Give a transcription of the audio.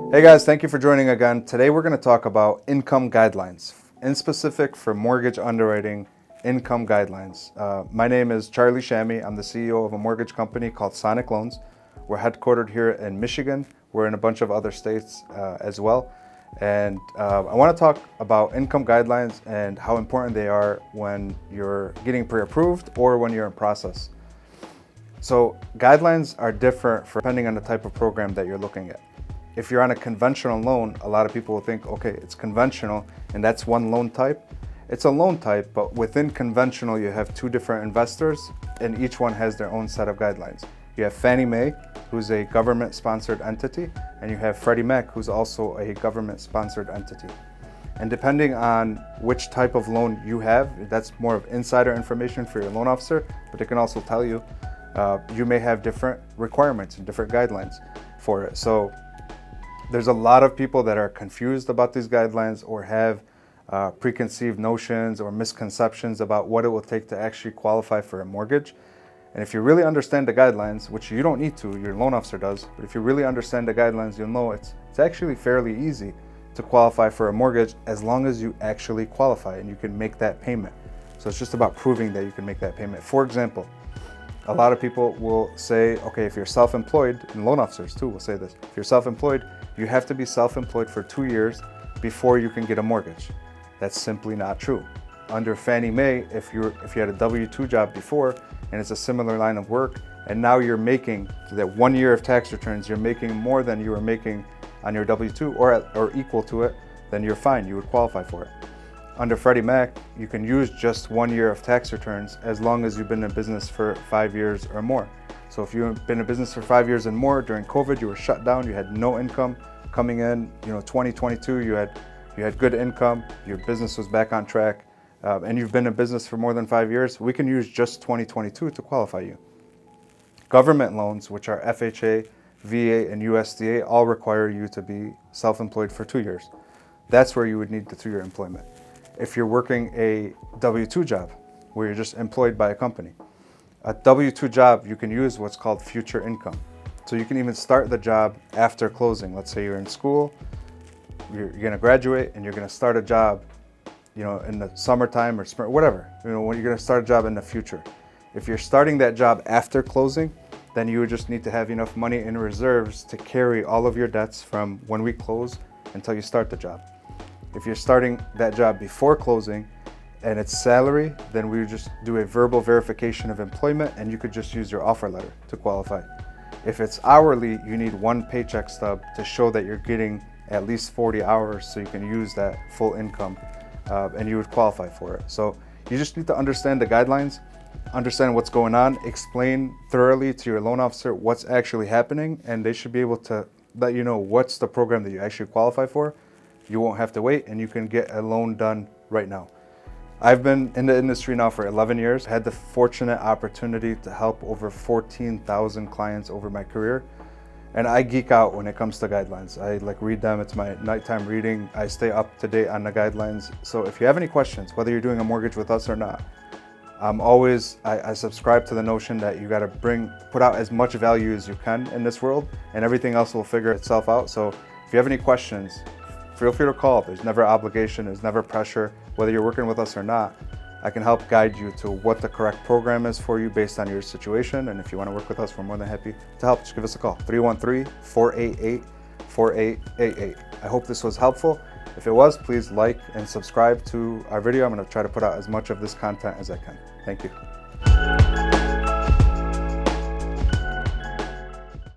Hey guys, thank you for joining again. Today we're going to talk about income guidelines, in specific for mortgage underwriting income guidelines. My name is Charlie Shammy. I'm the CEO of a mortgage company called Sonic Loans. We're headquartered here in Michigan. We're in a bunch of other states as well. And I want to talk about income guidelines and how important they are when you're getting pre-approved or when you're in process. So guidelines are different depending on the type of program that you're looking at. If you're on a conventional loan, a lot of people will think, okay, it's conventional and that's one loan type. It's a loan type, but within conventional, you have two different investors and each one has their own set of guidelines. You have Fannie Mae, who's a government-sponsored entity, and you have Freddie Mac, who's also a government-sponsored entity. And depending on which type of loan you have, that's more of insider information for your loan officer, but it can also tell you, you may have different requirements and different guidelines for it. So there's a lot of people that are confused about these guidelines or have preconceived notions or misconceptions about what it will take to actually qualify for a mortgage. And if you really understand the guidelines, which you don't need to, your loan officer does, but if you really understand the guidelines, you'll know it's actually fairly easy to qualify for a mortgage as long as you actually qualify and you can make that payment. So it's just about proving that you can make that payment. For example, a lot of people will say, okay, if you're self-employed, and loan officers too will say this, if you're self-employed, you have to be self-employed for 2 years before you can get a mortgage. That's simply not true. Under Fannie Mae, if you had a W-2 job before and it's a similar line of work, and now you're making that 1 year of tax returns, you're making more than you were making on your W-2 or equal to it, then you're fine, you would qualify for it. Under Freddie Mac, you can use just 1 year of tax returns as long as you've been in business for 5 years or more. So if you've been in business for 5 years and more, during COVID, you were shut down, you had no income coming in, 2022, you had good income, your business was back on track, and you've been in business for more than 5 years, we can use just 2022 to qualify you. Government loans, which are FHA, VA, and USDA, all require you to be self-employed for 2 years. That's where you would need the 2-year employment. If you're working a W-2 job, where you're just employed by a company, a W-2 job, you can use what's called future income. So you can even start the job after closing. Let's say you're in school, you're gonna graduate and you're gonna start a job, in the summertime or spring, whatever, when you're gonna start a job in the future. If you're starting that job after closing, then you would just need to have enough money in reserves to carry all of your debts from when we close until you start the job. If you're starting that job before closing and it's salary, then we would just do a verbal verification of employment and you could just use your offer letter to qualify. If it's hourly, you need one paycheck stub to show that you're getting at least 40 hours so you can use that full income and you would qualify for it. So you just need to understand the guidelines, understand what's going on, explain thoroughly to your loan officer what's actually happening, and they should be able to let you know what's the program that you actually qualify for. You won't have to wait and you can get a loan done right now. I've been in the industry now for 11 years. I had the fortunate opportunity to help over 14,000 clients over my career. And I geek out when it comes to guidelines. I read them, it's my nighttime reading. I stay up to date on the guidelines. So if you have any questions, whether you're doing a mortgage with us or not, I subscribe to the notion that you gotta put out as much value as you can in this world and everything else will figure itself out. So if you have any questions, feel free to call. There's never obligation, there's never pressure. Whether you're working with us or not, I can help guide you to what the correct program is for you based on your situation. And if you want to work with us, we're more than happy to help. Just give us a call, 313-488-4888. I hope this was helpful. If it was, please like and subscribe to our video. I'm going to try to put out as much of this content as I can. Thank you.